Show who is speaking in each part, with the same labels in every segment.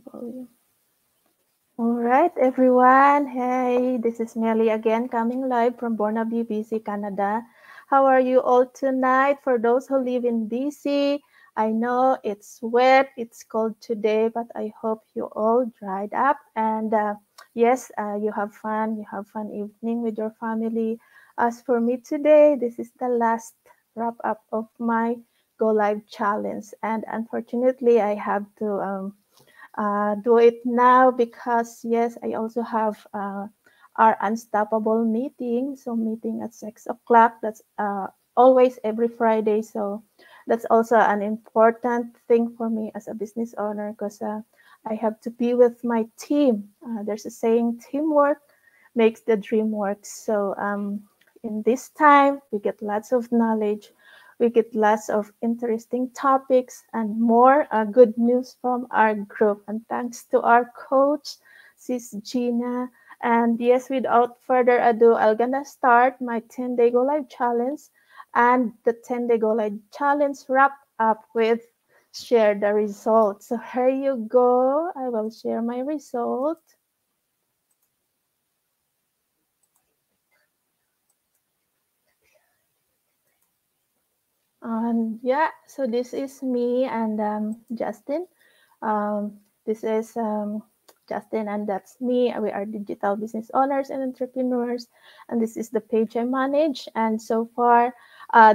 Speaker 1: Volume. All right, everyone. Hey, this is Melly again, coming live from Burnaby, BC, Canada. How are you all tonight? For those who live in BC, I know it's wet, it's cold today, but I hope you all dried up. And yes, you have fun. You have fun evening with your family. As for me today, this is the last wrap up of my Go Live challenge, and unfortunately, I have to do it now because yes, I also have our unstoppable meeting. So meeting at 6 o'clock. That's always every Friday. So that's also an important thing for me as a business owner because I have to be with my team. There's a saying, teamwork makes the dream work. So in this time, we get lots of knowledge, we get lots of interesting topics and more good news from our group. And thanks to our coach, Sis Gina. And yes, without further ado, I'm gonna start my 10-day Go Live challenge. And the 10-day Go Live challenge wrap up with share the results. So here you go. I will share my result. Yeah, so this is me and Justin. This is Justin, and that's me. We are digital business owners and entrepreneurs, and this is the page I manage. And so far,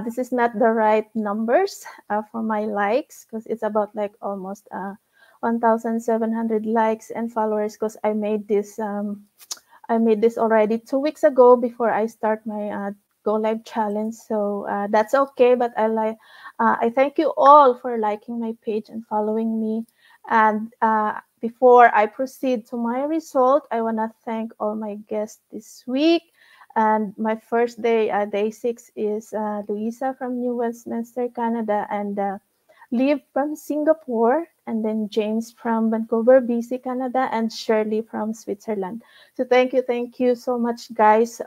Speaker 1: this is not the right numbers for my likes because it's about like almost 1,700 likes and followers because I made this already 2 weeks ago before I start my Go Live challenge. So that's okay. But I thank you all for liking my page and following me. And before I proceed to my result, I want to thank all my guests this week. And my first day, day 6, is Louisa from New Westminster, Canada, and Liv from Singapore, and then James from Vancouver, BC, Canada, and Shirley from Switzerland. So thank you so much, guys,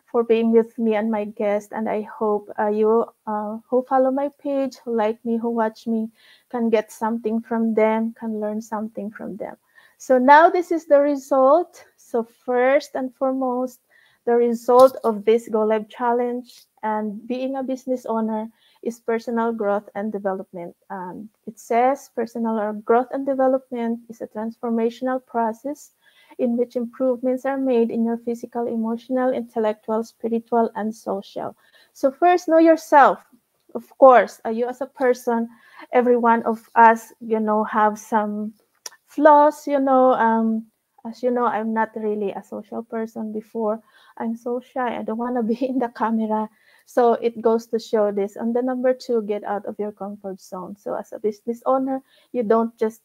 Speaker 1: for being with me and my guest. And I hope you who follow my page, who like me, who watch me, can get something from them, can learn something from them. So now this is the result. So first and foremost, the result of this Go Live challenge and being a business owner is personal growth and development. It says personal growth and development is a transformational process in which improvements are made in your physical, emotional, intellectual, spiritual, and social. So, first, know yourself. Of course, you as a person, every one of us, have some flaws. As you know, I'm not really a social person before. I'm so shy. I don't want to be in the camera. So it goes to show this. And the number two, get out of your comfort zone. So as a business owner, you don't just,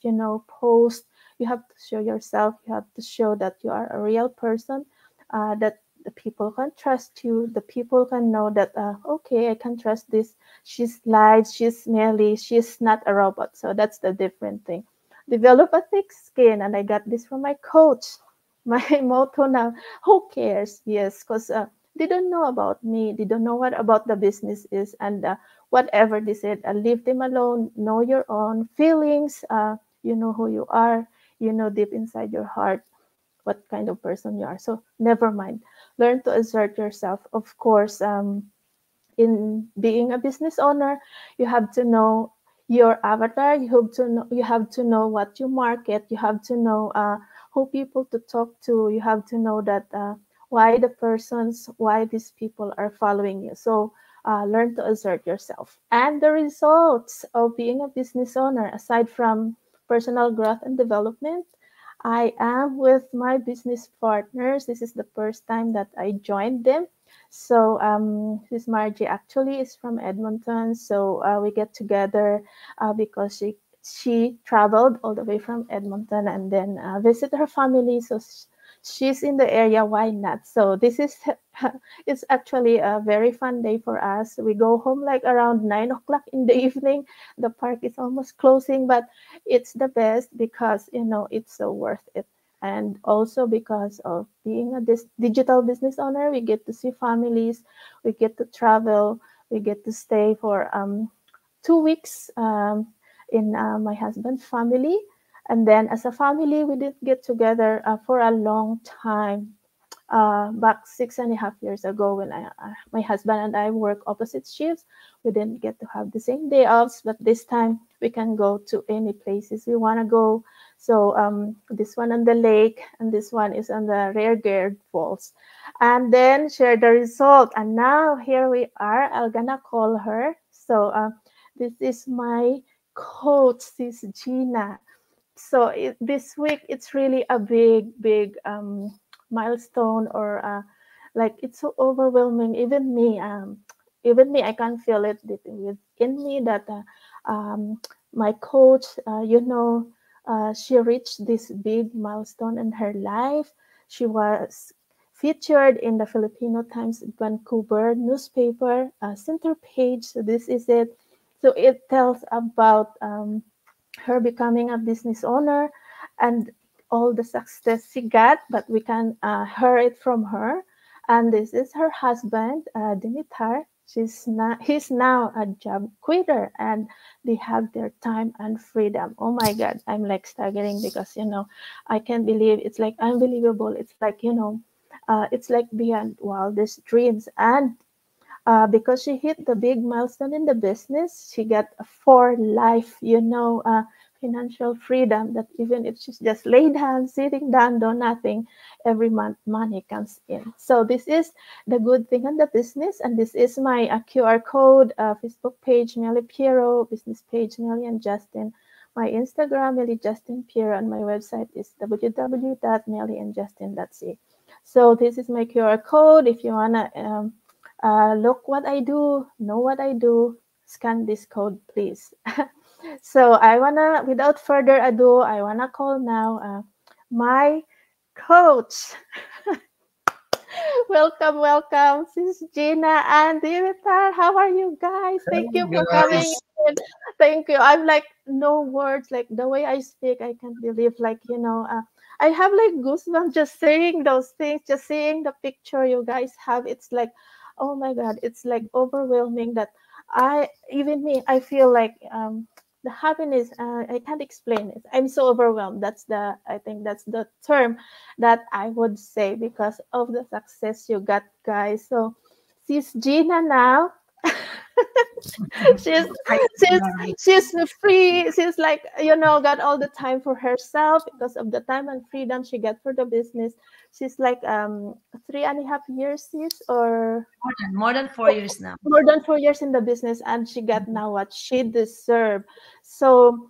Speaker 1: post. You have to show yourself. You have to show that you are a real person, that the people can trust you. The people can know that, okay, I can trust this. She's light, she's smelly, she's not a robot. So that's the different thing. Develop a thick skin. And I got this from my coach. My motto now, who cares? Yes, because they don't know about me. They don't know what about the business is. And whatever they said, leave them alone. Know your own feelings. You know who you are. You know deep inside your heart what kind of person you are. So never mind. Learn to assert yourself. Of course, in being a business owner, you have to know your avatar. You have to know what you market. You have to know who people to talk to. You have to know that why these people are following you. So learn to assert yourself. And the results of being a business owner, aside from personal growth and development, I am with my business partners. This is the first time that I joined them. So this Margie actually is from Edmonton. So we get together because she traveled all the way from Edmonton and then visit her family. So she's in the area. Why not? So this is it's actually a very fun day for us. We go home like around 9 o'clock in the evening. The park is almost closing, but it's the best because it's so worth it. And also because of being a digital business owner, we get to see families, we get to travel, we get to stay for 2 weeks in my husband's family. And then as a family, we did get together for a long time. Back 6.5 years ago, when my husband and I work opposite shifts, we didn't get to have the same day offs, but this time we can go to any places we want to go. So this one on the lake, and this one is on the Rearguard Falls, and then share the result. And now here we are. I'm gonna call her. So this is my coach, sis Gina. So this week it's really a big milestone, or like it's so overwhelming. Even me, I can feel it deep within me that my coach, she reached this big milestone in her life. She was featured in the Filipino Times Vancouver newspaper center page. So this is it. So it tells about her becoming a business owner and all the success she got, but we can hear it from her. And this is her husband, Dimitar. He's now a job quitter, and they have their time and freedom. Oh my God, I'm like staggering because I can't believe it's like unbelievable. It's like it's like beyond wildest dreams. And because she hit the big milestone in the business, she got a for life, financial freedom, that even if she's just laid down, sitting down, do nothing, every month money comes in. So this is the good thing on the business. And this is my QR code, Facebook page, Melly Piero, business page, Melly and Justin. My Instagram, Melly Justin Piero, and my website is www.mellyandjustin.ca. So this is my QR code. If you wanna look what I do, know what I do, scan this code, please. So without further ado, I wanna call now my coach. Welcome, Sis Gina and Dimitar. How are you guys? Thank you for coming
Speaker 2: Guys,
Speaker 1: in. Thank you. I'm like no words. Like the way I speak, I can't believe. Like I have like goosebumps just saying those things, just seeing the picture you guys have. It's like, oh my God, it's like overwhelming. That even me, I feel like the happiness. I can't explain it. I'm so overwhelmed. I think that's the term that I would say, because of the success you got, guys. So, Sis Gina now, she's
Speaker 2: hi
Speaker 1: she's
Speaker 2: guys.
Speaker 1: she's free. She's like got all the time for herself because of the time and freedom she got for the business. She's like 3.5 years, sis, or
Speaker 2: More than 4 years now.
Speaker 1: more than 4 years in the business, and she got now what she deserved. So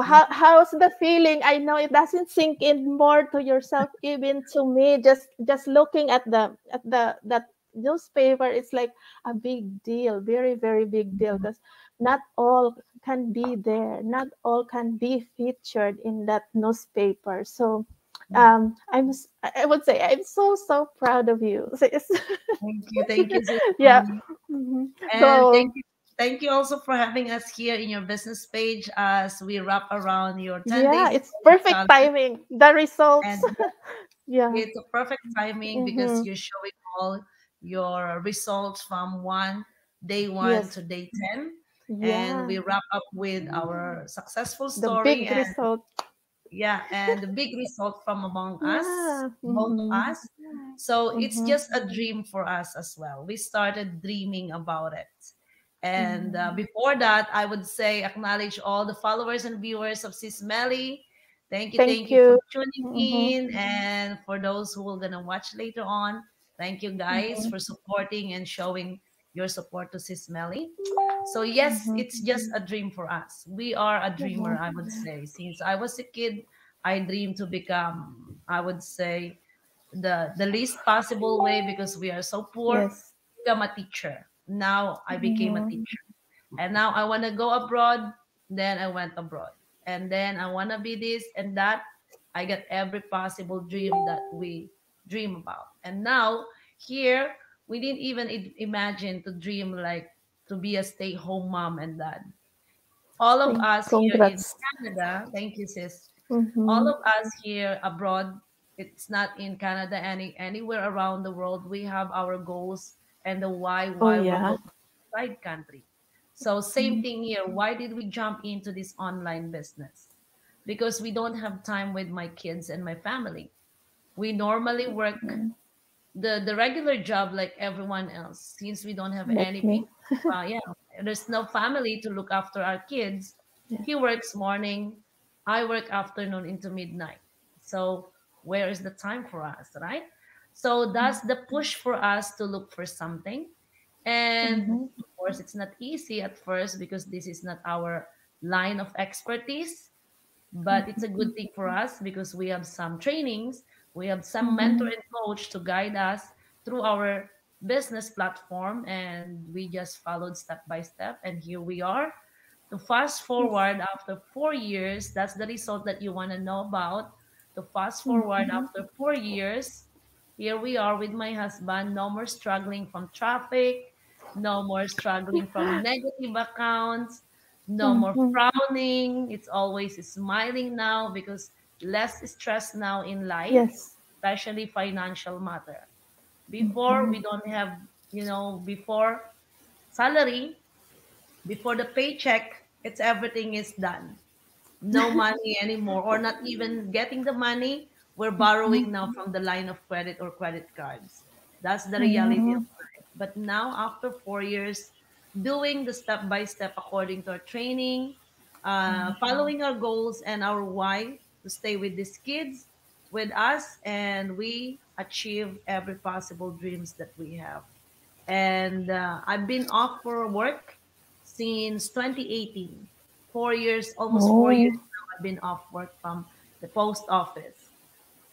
Speaker 1: how's the feeling? I know it doesn't sink in more to yourself, even to me. Just looking at the that newspaper, it's like a big deal, very very big deal, because not all can be there, not all can be featured in that newspaper. So I would say I'm so proud of you, sis.
Speaker 2: Thank you, Sis
Speaker 1: Yeah.
Speaker 2: Melly.
Speaker 1: Mhm.
Speaker 2: And
Speaker 1: So
Speaker 2: thank you also for having us here in your business page as we wrap around your 10
Speaker 1: yeah,
Speaker 2: days
Speaker 1: it's
Speaker 2: challenge.
Speaker 1: perfect timing. The results.
Speaker 2: And
Speaker 1: Yeah.
Speaker 2: it's a perfect timing because
Speaker 1: Mm-hmm.
Speaker 2: you're showing all your results from day one
Speaker 1: Yes.
Speaker 2: to day 10. And
Speaker 1: Yeah.
Speaker 2: we wrap up with our successful
Speaker 1: The
Speaker 2: story.
Speaker 1: big
Speaker 2: And
Speaker 1: result.
Speaker 2: yeah, and the big result from among us,
Speaker 1: Yeah.
Speaker 2: both of
Speaker 1: Mm-hmm.
Speaker 2: us. So it's
Speaker 1: Mm-hmm.
Speaker 2: just a dream for us as well. We started dreaming about it. And
Speaker 1: Mm-hmm.
Speaker 2: before that, I would say acknowledge all the followers and viewers of Sis Melly.
Speaker 1: Thank
Speaker 2: Thank you for
Speaker 1: you.
Speaker 2: tuning
Speaker 1: Mm-hmm.
Speaker 2: in. And for those who are gonna watch later on, thank you guys
Speaker 1: Mm-hmm.
Speaker 2: for supporting and showing your support to Sis Melly. So yes,
Speaker 1: Mm-hmm.
Speaker 2: it's just a dream for us. We are a dreamer,
Speaker 1: Mm-hmm.
Speaker 2: I would say. Since I was a kid, I dreamed to become, I would say, the least possible way because we are so poor,
Speaker 1: Yes.
Speaker 2: become a teacher. Now I became a
Speaker 1: Mm-hmm.
Speaker 2: teacher. And now I want to go abroad, then I went abroad. And then I want to be this and that. I got every possible dream that we dream about. And now here we didn't even imagine to dream like to be a stay-home mom and dad. All of us here in
Speaker 1: Congrats.
Speaker 2: Canada, thank you, sis. All
Speaker 1: Mm-hmm.
Speaker 2: of us here abroad, it's not in Canada, anywhere around the world, we have our goals and the
Speaker 1: Oh
Speaker 2: why we're
Speaker 1: yeah.
Speaker 2: going outside country. So same thing here. Why did we jump into this online business? because we don't have time with my kids and my family. We normally work
Speaker 1: Mm,
Speaker 2: the regular job like everyone else, since we don't have
Speaker 1: like
Speaker 2: any
Speaker 1: me.
Speaker 2: people. Yeah, there's no family to look after our kids.
Speaker 1: Yeah.
Speaker 2: He works morning, I work afternoon into midnight. So where is the time for us, right? So that's the push for us to look for something. And
Speaker 1: Mm-hmm.
Speaker 2: of course it's not easy at first because this is not our line of expertise, but it's a good thing for us because we have some trainings, we have some mentor
Speaker 1: Mm-hmm.
Speaker 2: and coach to guide us through our business platform, and we just followed step by step, and here we are. To fast
Speaker 1: Yes.
Speaker 2: forward after 4 years, that's the result that you want to know about. To fast forward
Speaker 1: Mm-hmm.
Speaker 2: after 4 years, here we are with my husband. No more struggling from traffic, no more struggling from negative accounts, no more
Speaker 1: Mm-hmm.
Speaker 2: frowning. It's always smiling now because less stress now in life,
Speaker 1: Yes.
Speaker 2: especially financial matter. Before
Speaker 1: Mm-hmm.
Speaker 2: we don't have, before salary, before the paycheck, it's everything is done. No money anymore, or not even getting the money. We're borrowing now from the line of credit or credit cards. That's the reality
Speaker 1: Mm-hmm.
Speaker 2: of life. But now, after 4 years, doing the step by step according to our training, following our goals and our why to stay with these kids, with us, and we achieve every possible dreams that we have. And I've been off for work since 2018. 4 years, almost 4 years
Speaker 1: Oh.
Speaker 2: now, I've been off work from the post office.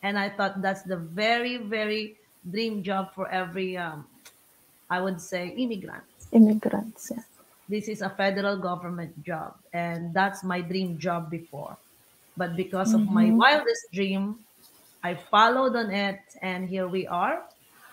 Speaker 2: And I thought that's the very, very dream job for every, I would say, immigrant.
Speaker 1: Immigrants. Yeah.
Speaker 2: This is a federal government job, and that's my dream job before. But because of my
Speaker 1: Mm-hmm.
Speaker 2: wildest dream, I followed on it, and here we are.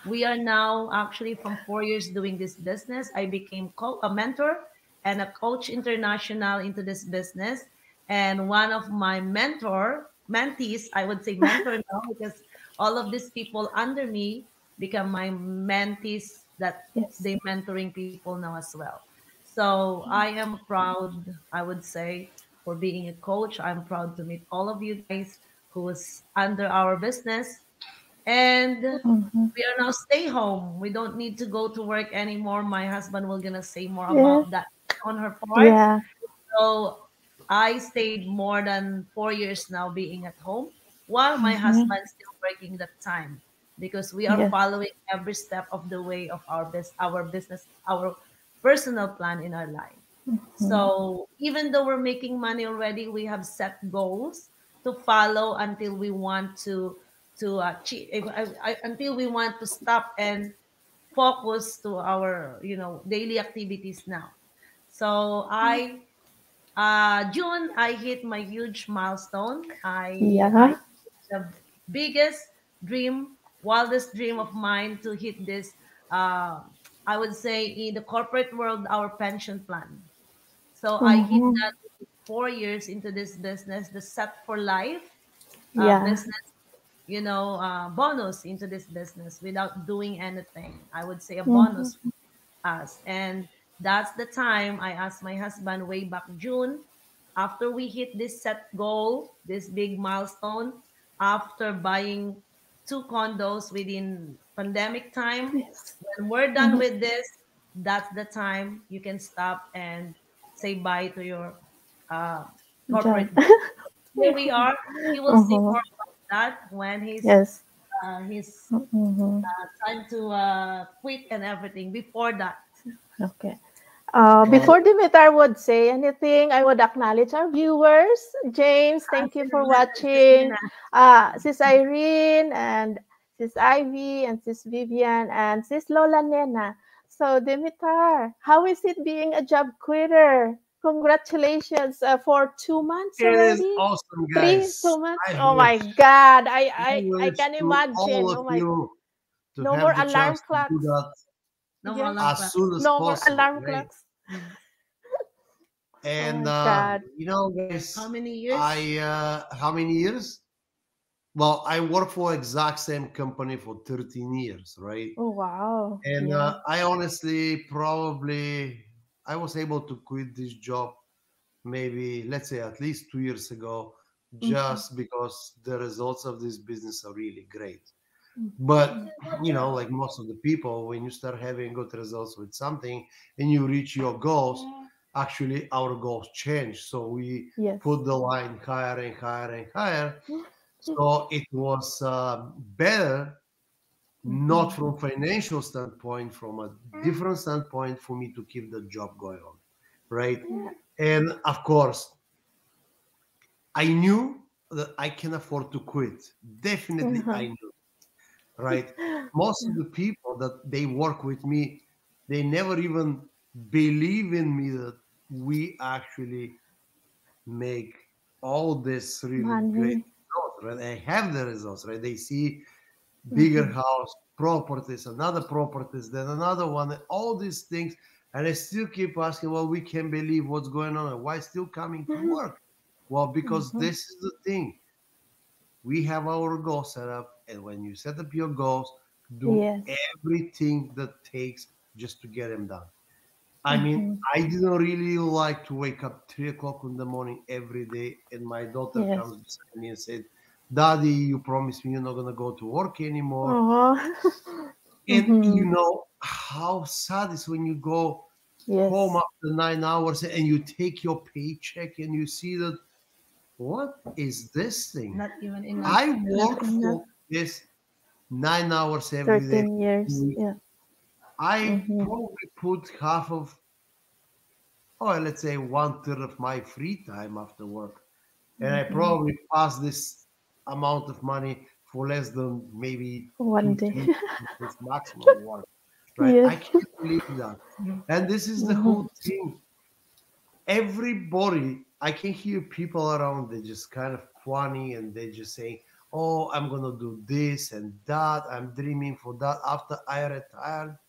Speaker 2: We are now actually from 4 years doing this business. I became a mentor and a coach international into this business. And one of my mentees, I would say mentor now, because all of these people under me become my mentees that
Speaker 1: Yes.
Speaker 2: they mentoring people now as well. So I am proud, I would say, for being a coach. I'm proud to meet all of you guys who is under our business. And
Speaker 1: Mm-hmm.
Speaker 2: we are now stay home. We don't need to go to work anymore. My husband will gonna say more
Speaker 1: Yes.
Speaker 2: about that on her part.
Speaker 1: Yeah.
Speaker 2: So I stayed more than 4 years now being at home while my
Speaker 1: Mm-hmm.
Speaker 2: husband still working that time, because we are
Speaker 1: Yes.
Speaker 2: following every step of the way of our business, our personal plan in our life.
Speaker 1: Mm-hmm.
Speaker 2: So even though we're making money already, we have set goals to follow until we want to achieve, until we want to stop and focus to our daily activities now. So June, I hit my huge milestone. I
Speaker 1: Yeah.
Speaker 2: the biggest dream, wildest dream of mine to hit this. Uh, I would say in the corporate world, our pension plan. So I hit
Speaker 1: Mm-hmm.
Speaker 2: that 4 years into this business, the set for life
Speaker 1: Yeah.
Speaker 2: business, bonus into this business without doing anything. I would say a bonus
Speaker 1: Mm-hmm.
Speaker 2: for us. And that's the time I asked my husband way back June, after we hit this set goal, this big milestone, after buying two condos within pandemic time,
Speaker 1: Yes.
Speaker 2: when we're done
Speaker 1: Mm-hmm.
Speaker 2: with this, that's the time you can stop and say bye to your uh,
Speaker 1: Job.
Speaker 2: corporate job. Here we are. He will see
Speaker 1: Uh-huh.
Speaker 2: more about that when
Speaker 1: Yes.
Speaker 2: his
Speaker 1: Mm-hmm.
Speaker 2: time to quit and everything. Before that,
Speaker 1: Okay.
Speaker 3: Well,
Speaker 1: Before Dimitar would say anything, I would acknowledge our viewers. James, thank you for
Speaker 2: Cinnamon,
Speaker 1: watching. Sis Irene and Sis Ivy and Sis Vivian and Sis Lola Nena. So, Dimitar, how is it being a job quitter? Congratulations for 2 months
Speaker 3: it is
Speaker 1: already.
Speaker 3: awesome,
Speaker 1: Three,
Speaker 3: guys.
Speaker 1: 2 months.
Speaker 3: I
Speaker 1: Oh my
Speaker 3: wish,
Speaker 1: God.
Speaker 3: I
Speaker 1: I
Speaker 3: wish
Speaker 1: can
Speaker 3: to
Speaker 1: imagine.
Speaker 3: all of
Speaker 1: Oh my.
Speaker 3: you to
Speaker 1: No more
Speaker 3: have the chance
Speaker 1: alarm
Speaker 3: to do
Speaker 1: clocks.
Speaker 3: that
Speaker 2: no more
Speaker 1: Yes.
Speaker 2: alarm
Speaker 3: as
Speaker 2: clock.
Speaker 3: soon as
Speaker 1: No more
Speaker 3: possible,
Speaker 1: alarm
Speaker 3: right?
Speaker 1: clocks.
Speaker 2: Mm.
Speaker 1: Oh
Speaker 3: And
Speaker 1: my God.
Speaker 2: How
Speaker 3: guys,
Speaker 2: many years?
Speaker 3: I how many years? Well, I work for exact same company for 13 years, right?
Speaker 1: Oh, wow.
Speaker 3: And
Speaker 1: Yeah.
Speaker 3: I honestly probably I was able to quit this job maybe let's say at least 2 years ago just because the results of this business are really great.
Speaker 1: Mhm.
Speaker 3: But like most of the people, when you start having good results with something and you reach your goals, actually our goals change. So we
Speaker 1: Yes.
Speaker 3: put the line higher and higher and higher. So it was better, not
Speaker 1: Mhm.
Speaker 3: from financial standpoint, from a different standpoint, for me to keep the job going on, right?
Speaker 1: Yeah.
Speaker 3: And of course, I knew that I can afford to quit. Definitely, I
Speaker 1: Uh-huh.
Speaker 3: knew, right? Most of
Speaker 1: Yeah.
Speaker 3: the people that they work with me, they never even believe in me that we actually make all this really great
Speaker 1: Money.
Speaker 3: results, right? I have the results, right? They see bigger
Speaker 1: Mhm.
Speaker 3: house, properties, another properties, then another one, all these things. And I still keep asking, well, we can't believe what's going on and why still coming to work? Well, because
Speaker 1: Mhm.
Speaker 3: this is the thing. We have our goals set up, and when you set up your goals, do
Speaker 1: Yes.
Speaker 3: everything that takes just to get them done. I mean,
Speaker 1: Mhm.
Speaker 3: I didn't really like to wake up 3 o'clock in the morning every day, and my daughter
Speaker 1: Yes.
Speaker 3: comes beside me and said, "Daddy, you promised me you're not gonna go to work anymore."
Speaker 1: Oh.
Speaker 3: And you
Speaker 1: Mhm.
Speaker 3: know how sad is when you go home
Speaker 1: Yes.
Speaker 3: after 9 hours and you take your paycheck and you see that, what is this thing?
Speaker 2: Not even enough.
Speaker 3: I
Speaker 1: Not
Speaker 3: work
Speaker 1: enough.
Speaker 3: for this 9 hours every day.
Speaker 1: 13 years. Yeah.
Speaker 3: I
Speaker 1: Mhm.
Speaker 3: probably put half of, or let's say one third of my free time after work. And I
Speaker 1: Mhm.
Speaker 3: probably pass this amount of money for less than maybe
Speaker 1: One
Speaker 3: two,
Speaker 1: day.
Speaker 3: 3 days maximum work. Right?
Speaker 1: Yes.
Speaker 3: I can't believe that. And this is the
Speaker 1: Mhm.
Speaker 3: whole thing. Everybody, I can hear people around, they're just kind of funny and they're just saying, "Oh, I'm gonna do this and that. I'm dreaming for that after I retire."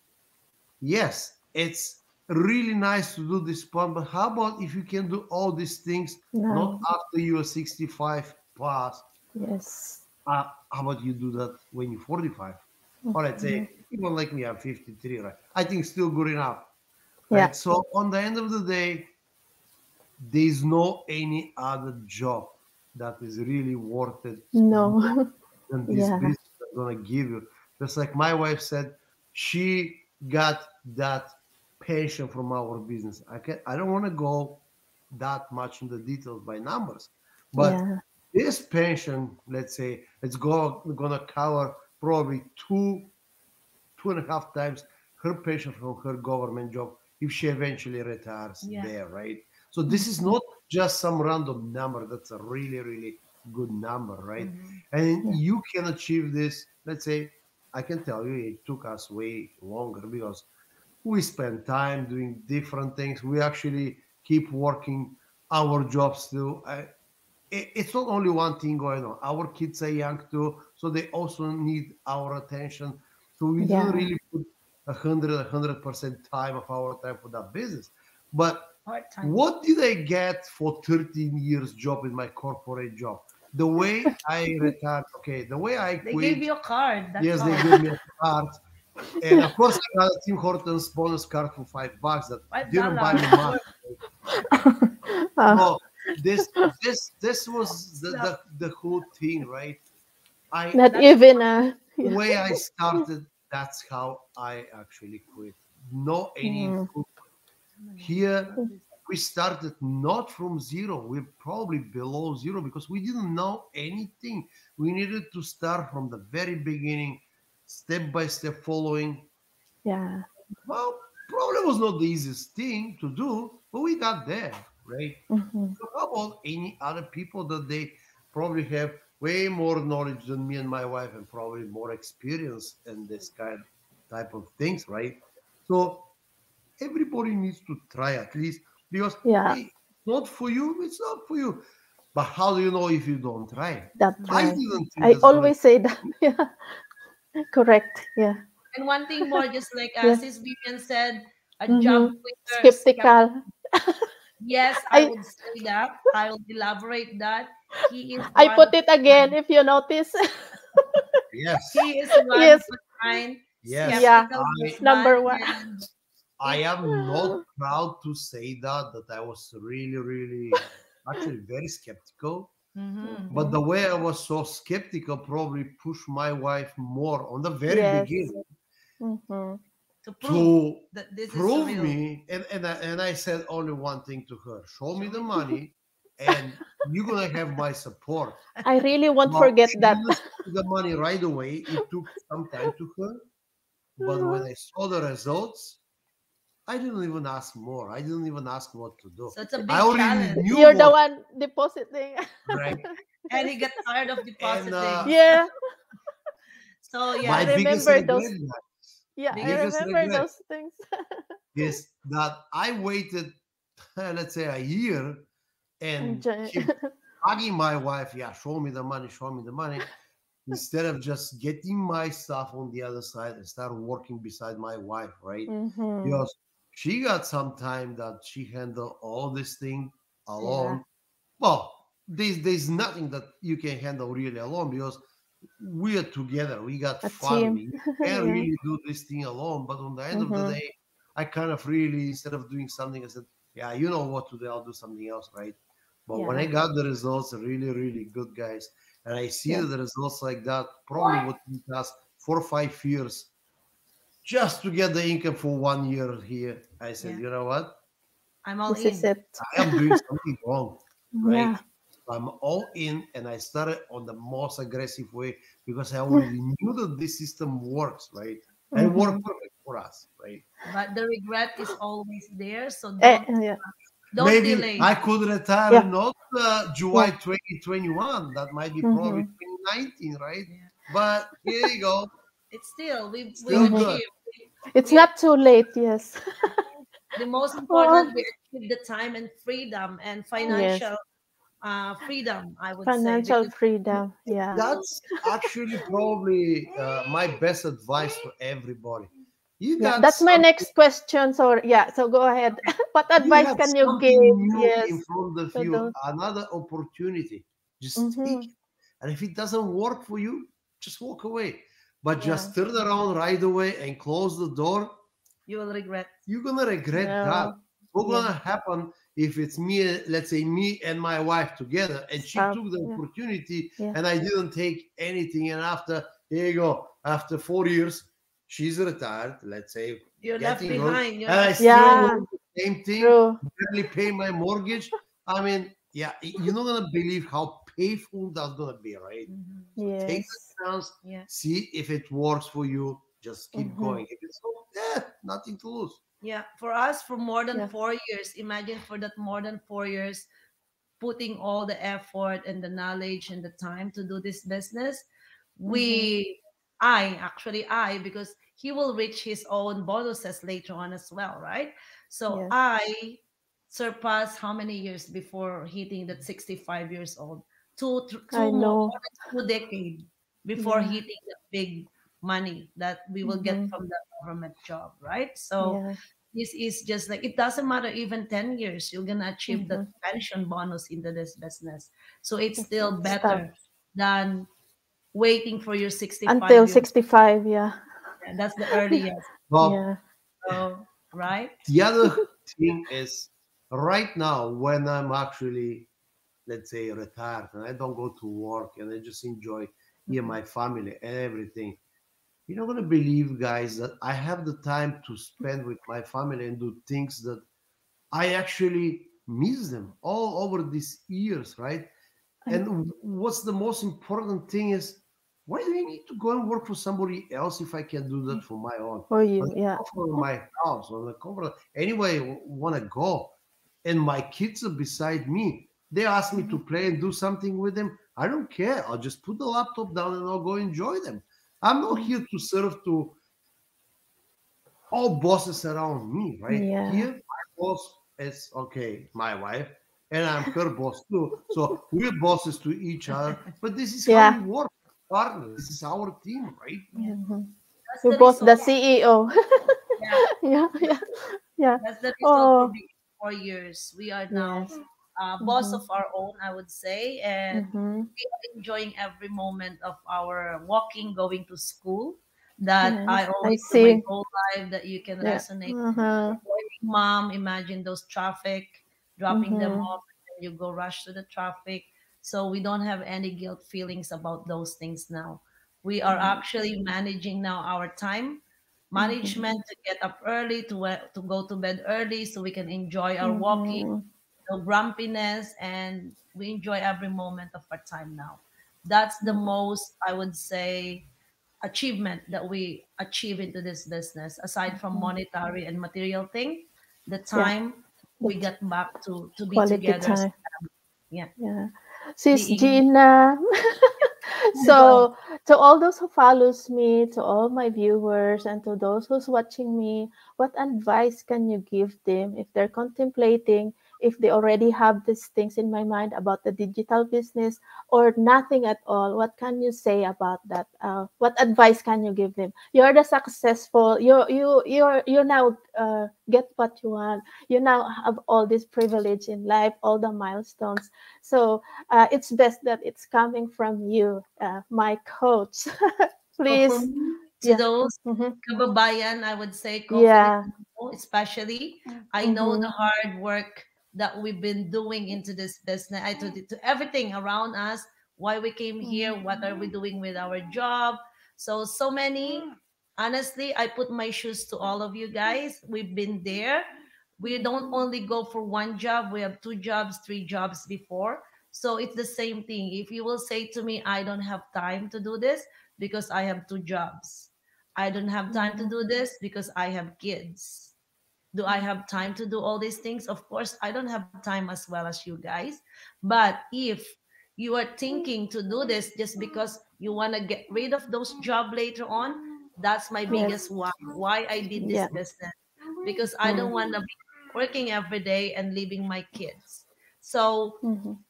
Speaker 3: Yes, it's really nice to do this plan, but how about if you can do all these things not
Speaker 1: Now.
Speaker 3: after you are 65 plus?
Speaker 1: Yes.
Speaker 3: How about you do that when you're 45? Or let's say,
Speaker 1: Mhm.
Speaker 3: people like me, I'm 53, right? I think still good enough,
Speaker 1: Yeah.
Speaker 3: right? So on the end of the day, there's no any other job that is really worth it
Speaker 1: No.
Speaker 3: more than this
Speaker 1: Yeah.
Speaker 3: business is gonna give you. Just like my wife said, she got that pension from our business. I don't want to go that much in the details by numbers, but
Speaker 1: Yeah.
Speaker 3: this pension, let's say, gonna cover probably two and a half times her pension from her government job if she eventually retires
Speaker 2: Yeah.
Speaker 3: there, right? So this is
Speaker 1: Mhm.
Speaker 3: not just some random number. That's a really, really good number, right?
Speaker 2: Mhm.
Speaker 3: And
Speaker 1: Yeah.
Speaker 3: you can achieve this. Let's say, I can tell you, it took us way longer because we spend time doing different things. We actually keep working our jobs too. It's not only one thing going on. Our kids are young too, so they also need our attention. So we didn't
Speaker 1: Yeah.
Speaker 3: really put 100% time of our time for that business. But
Speaker 2: Part time.
Speaker 3: what did I get for 13 years job in my corporate job? The way I retired, okay, the way I
Speaker 2: They gave
Speaker 3: quit,
Speaker 2: you a card. That's
Speaker 3: yes, they
Speaker 2: all.
Speaker 3: gave me a card. And of course, I got a Tim Hortons bonus card for $5 that
Speaker 2: Five
Speaker 3: didn't buy
Speaker 2: dollars.
Speaker 3: me much.
Speaker 1: Ah,
Speaker 3: So this this was
Speaker 2: Slap.
Speaker 3: the whole thing, right? I
Speaker 1: not
Speaker 2: That's
Speaker 1: even
Speaker 3: The
Speaker 1: yeah.
Speaker 3: way I started, that's how I actually quit. No any
Speaker 1: Mm.
Speaker 3: improvement. Here we started not from zero. We're probably below zero because we didn't know anything. We needed to start from the very beginning, step by step following.
Speaker 1: Yeah.
Speaker 3: Well, probably was not the easiest thing to do, but we got there, right?
Speaker 1: Mhm.
Speaker 3: So how about any other people that they probably have way more knowledge than me and my wife and probably more experience in this kind type of things, right? So everybody needs to try at least because
Speaker 1: Yeah.
Speaker 3: hey, not for you, it's not for you. But how do you know if you don't try?
Speaker 1: That's
Speaker 3: I
Speaker 1: right.
Speaker 3: didn't think
Speaker 1: I
Speaker 3: that's gonna
Speaker 1: always say that. Yeah. Correct. Yeah.
Speaker 2: And one thing more, just like
Speaker 1: Yeah.
Speaker 2: Sis Vivian said, a job
Speaker 1: Mm-hmm.
Speaker 2: quitter,
Speaker 1: Skeptical.
Speaker 2: yes, I
Speaker 1: I
Speaker 2: would say that. I will elaborate that. He is
Speaker 1: I
Speaker 2: one
Speaker 1: put
Speaker 2: of
Speaker 1: it again if you notice.
Speaker 3: yes,
Speaker 2: he is one of
Speaker 1: Yes.
Speaker 2: a kind
Speaker 3: yes.
Speaker 1: Yeah.
Speaker 2: skeptical
Speaker 1: Number
Speaker 2: husband,
Speaker 1: one.
Speaker 2: and
Speaker 3: I
Speaker 2: it
Speaker 3: am not proud to say that I was really, really actually very skeptical.
Speaker 2: Mm-hmm.
Speaker 3: But
Speaker 1: Mhm.
Speaker 3: the way I was so skeptical probably pushed my wife more on the very
Speaker 1: Yes.
Speaker 3: beginning
Speaker 1: Mhm.
Speaker 2: To prove
Speaker 3: to
Speaker 2: that this is
Speaker 3: prove
Speaker 2: real.
Speaker 3: me. And I said only one thing to her: show me
Speaker 2: Show
Speaker 3: the
Speaker 2: me.
Speaker 3: money, and you're gonna have my support.
Speaker 1: I really won't
Speaker 3: Well,
Speaker 1: forget
Speaker 3: she
Speaker 1: that.
Speaker 3: didn't see the money right away. It took some time to her. But when I saw the results, I didn't even ask more. I didn't even ask what to do.
Speaker 2: So it's a
Speaker 3: I
Speaker 2: big
Speaker 3: already
Speaker 2: challenge.
Speaker 3: knew
Speaker 1: You're the
Speaker 3: what,
Speaker 1: one depositing.
Speaker 3: right?
Speaker 2: And he got tired of
Speaker 3: And
Speaker 2: depositing.
Speaker 1: Yeah,
Speaker 2: So
Speaker 1: I
Speaker 3: my
Speaker 2: yeah,
Speaker 3: biggest
Speaker 1: remember
Speaker 3: regret,
Speaker 1: those.
Speaker 3: guys,
Speaker 1: Yeah, I
Speaker 2: biggest
Speaker 3: biggest
Speaker 1: remember
Speaker 3: regret
Speaker 1: those things.
Speaker 3: is that I waited, let's say, a year
Speaker 1: And
Speaker 3: and
Speaker 1: jo-
Speaker 3: keep bugging my wife, yeah, show me the money, instead of just getting my stuff on the other side and start working beside my wife, right?
Speaker 1: Mhm.
Speaker 3: Because she got some time that she handled all this thing
Speaker 1: Yeah,
Speaker 3: alone. Well, there's nothing that you can handle really alone because we are together. We got
Speaker 1: a team.
Speaker 3: family. You can't
Speaker 1: Yeah.
Speaker 3: really do this thing alone. But on the end of the
Speaker 1: Mhm.
Speaker 3: day, I kind of really, instead of doing something, I said, yeah, you know what to do. I'll do something else, right? But when I
Speaker 1: Yeah.
Speaker 3: got the results, really, really good, guys, and I see
Speaker 1: Yes.
Speaker 3: that the results like that probably would take us 4 or 5 years just to get the income for 1 year here. I said,
Speaker 2: yeah,
Speaker 3: you know what?
Speaker 2: I'm all
Speaker 1: This is
Speaker 2: in.
Speaker 1: it.
Speaker 3: I am doing something wrong, right?
Speaker 1: Yeah.
Speaker 3: I'm all in, and I started on the most aggressive way because I already knew that this system works, right? And it worked
Speaker 1: Mhm.
Speaker 3: perfect for us, right?
Speaker 2: But the regret is always there. So
Speaker 1: Yeah.
Speaker 2: don't
Speaker 3: Maybe
Speaker 2: delay.
Speaker 3: I could retire
Speaker 1: Yeah.
Speaker 3: not July
Speaker 1: Yeah.
Speaker 3: 2021. That might be probably
Speaker 1: Mhm.
Speaker 3: 2019, right?
Speaker 2: Yeah.
Speaker 3: But here you go,
Speaker 2: It's still we've
Speaker 3: still
Speaker 1: Mhm.
Speaker 3: good.
Speaker 2: achieved.
Speaker 1: It's
Speaker 2: We
Speaker 1: not too late. Yes.
Speaker 2: the most
Speaker 1: Oh.
Speaker 2: important we achieved the time and freedom and
Speaker 1: Yes.
Speaker 2: financial freedom, I would say,
Speaker 1: Financial
Speaker 2: because
Speaker 1: freedom. Yeah.
Speaker 3: That's actually probably my best advice to everybody. You
Speaker 1: Yeah.
Speaker 3: got
Speaker 1: That's my
Speaker 3: something.
Speaker 1: next question. So yeah. So go ahead. What
Speaker 3: You
Speaker 1: advice
Speaker 3: have
Speaker 1: can you
Speaker 3: something
Speaker 1: give?
Speaker 3: new in
Speaker 1: Yes.
Speaker 3: front of
Speaker 1: So
Speaker 3: you,
Speaker 1: don't.
Speaker 3: another opportunity. Just take
Speaker 1: Mhm.
Speaker 3: it. And if it doesn't work for you, just walk away. But
Speaker 1: Yeah.
Speaker 3: just turn around right away and close the door.
Speaker 2: you will regret.
Speaker 3: You're gonna regret that.
Speaker 1: No.
Speaker 3: What's
Speaker 1: Yeah.
Speaker 3: gonna happen if it's me, let's say me and my wife together, and she
Speaker 1: Stop.
Speaker 3: took the
Speaker 1: Yeah.
Speaker 3: opportunity
Speaker 1: Yeah.
Speaker 3: and I didn't take anything, and after, here you go, after 4 years, she's retired, let's say,
Speaker 2: You're left
Speaker 3: getting old,
Speaker 2: behind. You're
Speaker 3: and I
Speaker 2: left
Speaker 3: still
Speaker 2: behind.
Speaker 1: Yeah.
Speaker 3: want the same thing,
Speaker 1: True.
Speaker 3: barely pay my mortgage. I mean, yeah, you're not gonna believe how painful that's gonna be, right?
Speaker 2: Mhm.
Speaker 3: So take
Speaker 1: Yes.
Speaker 3: the chance,
Speaker 2: Yeah.
Speaker 3: see if it works for you, just keep
Speaker 1: Mhm.
Speaker 3: going. If it's not, nothing to lose.
Speaker 2: Yeah. For us, for more than
Speaker 1: Yeah.
Speaker 2: 4 years, imagine for that more than 4 years, putting all the effort and the knowledge and the time to do this business,
Speaker 1: Mhm.
Speaker 2: we I because he will reach his own bonuses later on as well, right? So
Speaker 1: Yes.
Speaker 2: I surpassed how many years before hitting that 65 years old?
Speaker 1: I
Speaker 2: More
Speaker 1: know.
Speaker 2: than 2 decades before
Speaker 1: Yeah.
Speaker 2: hitting the big money that we will get
Speaker 1: Mhm.
Speaker 2: from the government job, right? So
Speaker 1: Yeah.
Speaker 2: this is just like it doesn't matter even 10 years, you're gonna achieve that
Speaker 1: Mhm.
Speaker 2: pension bonus into this business. So it's
Speaker 1: It's
Speaker 2: still
Speaker 1: start
Speaker 2: better than waiting for your 65
Speaker 1: until
Speaker 2: years.
Speaker 1: 65. Yeah.
Speaker 2: And that's the earliest.
Speaker 3: Well,
Speaker 1: Yeah.
Speaker 2: So right?
Speaker 3: the other thing is right now when I'm actually, let's say, retired and I don't go to work and I just enjoy here
Speaker 2: Mhm.
Speaker 3: my family and everything. You're not gonna believe, guys, that I have the time to spend with my family and do things that I actually miss them all over these years, right?
Speaker 1: I,
Speaker 3: And what's the most important thing is, why do I need to go and work for somebody else if I can do that for my own?
Speaker 1: for
Speaker 3: On
Speaker 1: you.
Speaker 3: the
Speaker 1: Yeah.
Speaker 3: comfort of my house, on the comfort, anyway, want to go. And my kids are beside me. They ask me to
Speaker 1: Mhm.
Speaker 3: play and do something with them. I don't care. I'll just put the laptop down and I'll go enjoy them. I'm not
Speaker 1: Mhm.
Speaker 3: here to serve to all bosses around me, right?
Speaker 1: Yeah.
Speaker 3: Here, my boss is okay, my wife, and I'm her boss too. So we're bosses to each other. But this is how we
Speaker 1: Yeah.
Speaker 3: work, partners. This is our team, right?
Speaker 2: Yeah.
Speaker 1: Mhm.
Speaker 2: That's
Speaker 1: Your
Speaker 2: the
Speaker 1: boss, the
Speaker 2: result.
Speaker 1: CEO.
Speaker 2: Yeah.
Speaker 1: Yeah. Yeah. Yeah.
Speaker 2: That's the result for
Speaker 1: Oh.
Speaker 2: being 4 years. We are now
Speaker 1: Yes.
Speaker 2: boss of
Speaker 1: Mhm.
Speaker 2: our own, I would say, and
Speaker 1: Mhm.
Speaker 2: we are enjoying every moment of our walking, going to school. That I
Speaker 1: Yes. I
Speaker 2: always tell my
Speaker 1: see.
Speaker 2: whole life that you can
Speaker 1: Yeah.
Speaker 2: resonate.
Speaker 1: Uh-huh.
Speaker 2: Working mom, imagine those traffic, dropping them
Speaker 1: Mhm.
Speaker 2: off, and then you go rush to the traffic. So we don't have any guilt feelings about those things now. We are actually managing now our time management to get up early, to go to bed early so we can enjoy our walking,
Speaker 1: Mm-hmm.
Speaker 2: no grumpiness, and we enjoy every moment of our time now. That's the most, I would say, achievement that we achieve into this business, aside from monetary and material thing, the
Speaker 1: Yeah.
Speaker 2: time we
Speaker 1: It's
Speaker 2: get back to be
Speaker 1: quality
Speaker 2: together as
Speaker 1: time.
Speaker 2: a family. Yeah.
Speaker 1: Yeah. Sis
Speaker 2: Being
Speaker 1: Gina.
Speaker 2: go.
Speaker 1: So to all those who follows me, to all my viewers, and to those who's watching me, what advice can you give them if they're contemplating, if they already have these things in my mind about the digital business or nothing at all? What can you say about that? What advice can you give them? You're the successful. You now get what you want. You now have all this privilege in life, all the milestones. So it's best that it's coming from you, my coach.
Speaker 2: So for
Speaker 1: Please.
Speaker 2: me, to
Speaker 1: Yeah.
Speaker 2: those
Speaker 1: Mm-hmm.
Speaker 2: kababayan, I would say
Speaker 1: Yeah.
Speaker 2: Co-Filipino, especially, I know
Speaker 1: Mm-hmm.
Speaker 2: the hard work that we've been doing into this business, to everything around us, why we came here, what are we doing with our job. So many, honestly, I put my shoes to all of you guys. We've been there. We don't only go for one job, we have two jobs, three jobs before. So it's the same thing. If you will say to me, I don't have time to do this because I have two jobs. I don't have time to
Speaker 1: Mm-hmm.
Speaker 2: do this because I have kids. Do I have time to do all these things? Of course, I don't have time as well as you guys. But if you are thinking to do this just because you want to get rid of those job later on, that's my biggest
Speaker 1: Yes.
Speaker 2: why I did this
Speaker 1: Yeah.
Speaker 2: business, because I don't
Speaker 1: Mm-hmm.
Speaker 2: want to be working every day and leaving my kids. So
Speaker 1: Mm-hmm.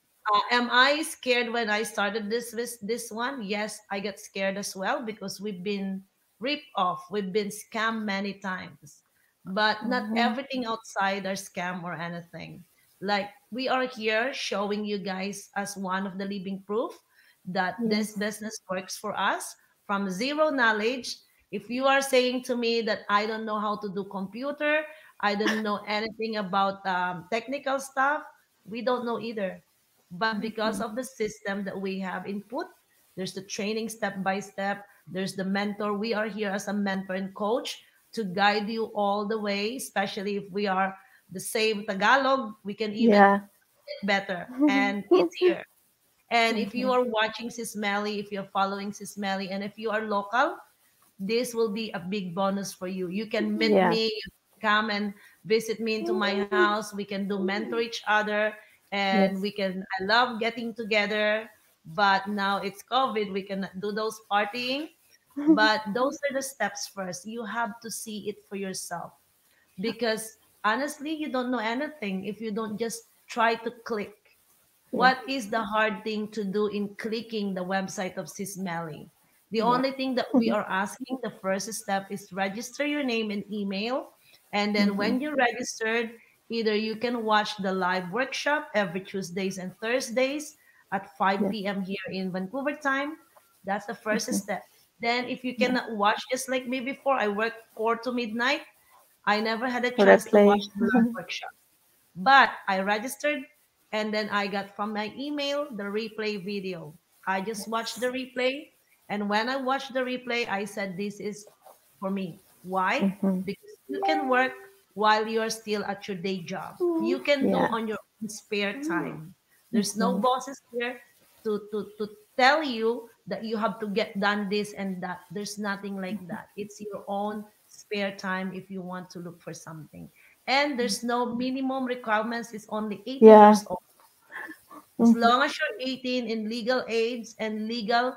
Speaker 2: am I scared when I started this one? Yes, I get scared as well because we've been ripped off. We've been scammed many times. But not
Speaker 1: Mm-hmm.
Speaker 2: everything outside are scam or anything. Like we are here showing you guys as one of the living proof that this
Speaker 1: Yes.
Speaker 2: business works for us from zero knowledge. If you are saying to me that I don't know how to do computer, I don't know anything about technical stuff, we don't know either, but because
Speaker 1: Mm-hmm.
Speaker 2: of the system that we have input, there's the training step by step, there's the mentor. We are here as a mentor and coach to guide you all the way, especially if we are the same Tagalog, we can even
Speaker 1: Yeah.
Speaker 2: get better and easier. And if
Speaker 1: Mm-hmm.
Speaker 2: you are watching Sis Melly, if you're following Sis Melly, and if you are local, this will be a big bonus for you. You can meet
Speaker 1: Yeah.
Speaker 2: me, you can come and visit me into my house. We can do mentor each other, and
Speaker 1: Yes.
Speaker 2: we can. I love getting together, but now it's COVID. We can do those partying, but those are the steps first. You have to see it for yourself because honestly, you don't know anything if you don't just try to click.
Speaker 1: Yeah.
Speaker 2: What is the hard thing to do in clicking the website of Sismelly? The
Speaker 1: Yeah.
Speaker 2: only thing that we are asking, the first step is register your name and email. And then
Speaker 1: Mm-hmm.
Speaker 2: when you're registered, either you can watch the live workshop every Tuesdays and Thursdays at
Speaker 1: Yeah.
Speaker 2: 5 p.m. here in Vancouver time. That's the first
Speaker 1: Mm-hmm.
Speaker 2: step. Then if you
Speaker 1: Yeah.
Speaker 2: cannot watch just like me before, I work 4 to midnight. I never had a
Speaker 1: For
Speaker 2: chance to watch
Speaker 1: replay.
Speaker 2: the live workshop. But I registered and then I got from my email the replay video. I just watched the
Speaker 1: Yes.
Speaker 2: replay. And when I watched the replay, I said, this is for me. Why?
Speaker 1: Mm-hmm.
Speaker 2: Because you can work while you're still at your day job. You can do
Speaker 1: Yeah.
Speaker 2: on your own spare time. There's no
Speaker 1: Mm-hmm.
Speaker 2: bosses here to tell you that you have to get done this and that. There's nothing like that. It's your own spare time if you want to look for something. And there's no minimum requirements. It's only 18
Speaker 1: Yeah.
Speaker 2: years old. As
Speaker 1: Mm-hmm.
Speaker 2: long as you're 18 in legal age and legal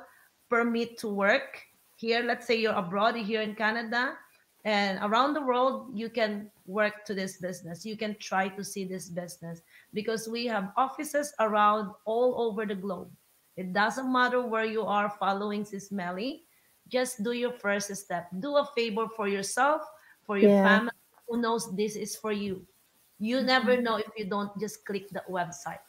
Speaker 2: permit to work here, let's say you're abroad here in Canada and around the world, you can work to this business. You can try to see this business because we have offices around all over the globe. It doesn't matter where you are following Sis Melly. Just do your first step. Do a favor for yourself, for your
Speaker 1: Yeah.
Speaker 2: family. Who knows this is for you? You never know if you don't just click the website.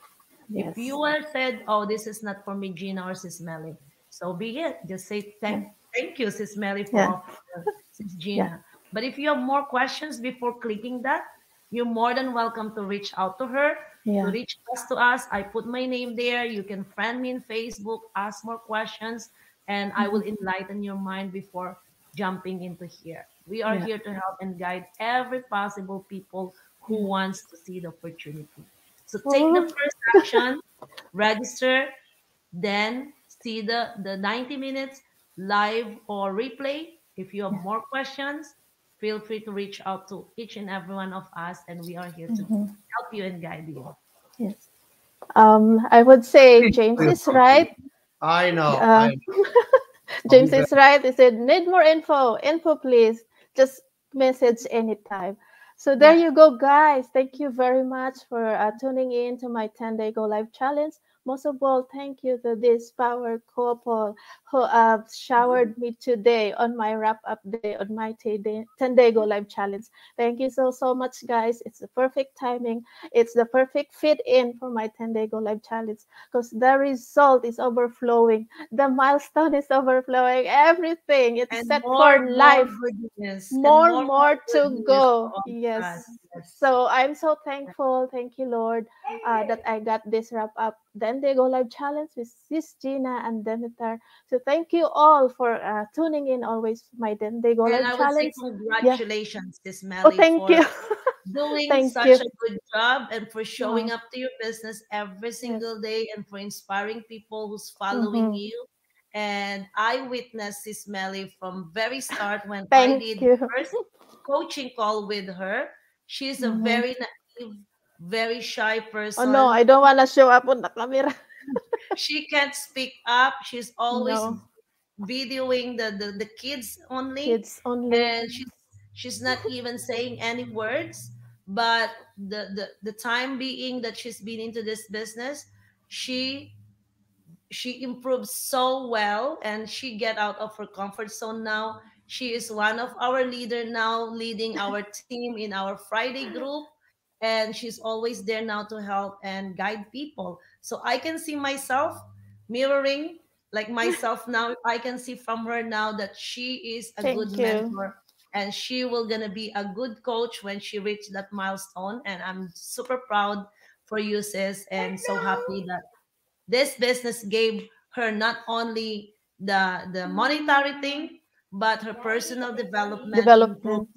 Speaker 2: If
Speaker 1: Yes.
Speaker 2: you are said, "Oh, this is not for me, Gina or Sis Melly," so be it. Just say
Speaker 1: Yeah.
Speaker 2: thank you, Sis Melly, for
Speaker 1: Yeah.
Speaker 2: offering Sis
Speaker 1: Yeah.
Speaker 2: Gina. But if you have more questions before clicking that, you're more than welcome to reach out to her.
Speaker 1: Yeah.
Speaker 2: to reach us to us. I put my name there. You can friend me in Facebook, ask more questions, and I will
Speaker 1: Mhm.
Speaker 2: enlighten your mind before jumping into here. We are
Speaker 1: Yeah.
Speaker 2: here to help and guide every possible people who
Speaker 1: Yeah.
Speaker 2: wants to see the opportunity. So take the
Speaker 1: Oh,
Speaker 2: first action, register, then see the 90 minutes live or replay. If you have
Speaker 1: yeah.
Speaker 2: more questions, feel free to reach out to each and every one of us, and we are here to
Speaker 1: Mhm.
Speaker 2: help you and guide you.
Speaker 1: Yes. I would say
Speaker 3: Please
Speaker 1: James
Speaker 3: feel
Speaker 1: is
Speaker 3: free.
Speaker 1: right.
Speaker 3: I know.
Speaker 1: Uh,
Speaker 3: I know. I'll be
Speaker 1: James
Speaker 3: back.
Speaker 1: is right. He said, need more info. Info, please. Just message anytime. So there
Speaker 2: Yeah.
Speaker 1: you go, guys. Thank you very much for tuning in to my 10-day Go Live challenge. Most of all, thank you to this power couple who showered me today on my wrap up day on my 10-day Go Live challenge. Thank you so, so much, guys. It's the perfect timing. It's the perfect fit in for my 10-day Go Live challenge because the result is overflowing, the milestone is overflowing, everything. It's
Speaker 2: And
Speaker 1: set for
Speaker 2: more
Speaker 1: life.
Speaker 2: goodness and
Speaker 1: More
Speaker 2: more
Speaker 1: to
Speaker 2: goodness for
Speaker 1: go.
Speaker 2: all of us.
Speaker 1: Yes.
Speaker 2: Yes.
Speaker 1: So I'm so thankful. Thank you, Lord, that I got this wrap up. Then they go live challenge with Sis Gina and Demeter. So thank you all for tuning in always to my Then they go
Speaker 2: And
Speaker 1: live
Speaker 2: I would say
Speaker 1: challenge. Yeah.
Speaker 2: congratulations, Sis
Speaker 1: Oh,
Speaker 2: Melly,
Speaker 1: thank
Speaker 2: for
Speaker 1: you.
Speaker 2: doing
Speaker 1: Thank
Speaker 2: such
Speaker 1: you.
Speaker 2: a good job and for showing
Speaker 1: Oh,
Speaker 2: up to your business every
Speaker 1: yes.
Speaker 2: single day and for inspiring people who's following
Speaker 1: Mm-hmm.
Speaker 2: you. And I witnessed this Melly from very start when I
Speaker 1: Thank
Speaker 2: did
Speaker 1: you.
Speaker 2: first coaching call with her. She's a
Speaker 1: Mm-hmm.
Speaker 2: very naive, very shy
Speaker 1: Oh no, I
Speaker 2: person.
Speaker 1: don't want to show up on the camera.
Speaker 2: She can't speak up. She's always
Speaker 1: No,
Speaker 2: videoing the kids only,
Speaker 1: kids only.
Speaker 2: and she's not even saying any words. But the time being that she's been into this business, she she improved so well, and she get out of her comfort zone now. She is one of our leader now, leading our team in our Friday group, and she's always there now to help and guide people. So I can see myself mirroring like myself now. I can see from her now that she is a good
Speaker 1: Thank you.
Speaker 2: mentor, and she will gonna be a good coach when she reach that milestone. And I'm super proud for you, sis, and so happy that this business gave her not only the monetary thing, but her personal development improved
Speaker 1: Development.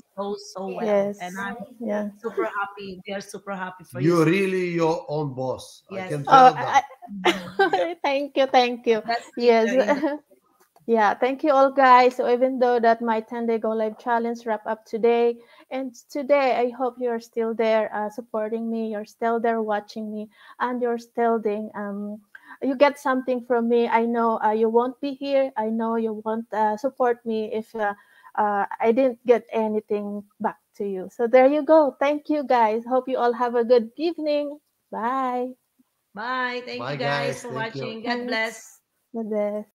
Speaker 2: so well. And
Speaker 1: Yes.
Speaker 2: I'm
Speaker 1: Yeah.
Speaker 2: super happy. We are super happy for you,
Speaker 3: You're
Speaker 2: sis.
Speaker 3: really your own boss. I
Speaker 2: Yes.
Speaker 3: can
Speaker 1: Oh,
Speaker 3: tell that. Yeah.
Speaker 1: thank you, thank you.
Speaker 2: That's
Speaker 1: Yes.
Speaker 2: in the
Speaker 1: Yeah, thank you all guys. So even though that my 10-day Go Live challenge wrap up today, and today I hope you're still there supporting me, you're still there watching me, and you're still doing, you get something from me. I know you won't be here. I know you won't support me if I didn't get anything back to you. So there you go. Thank you guys. Hope you all have a good evening. Bye.
Speaker 2: bye. Thank you
Speaker 3: Bye,
Speaker 2: guys
Speaker 3: guys.
Speaker 2: for
Speaker 3: Thank you.
Speaker 2: watching. God bless.
Speaker 1: Thanks. God bless.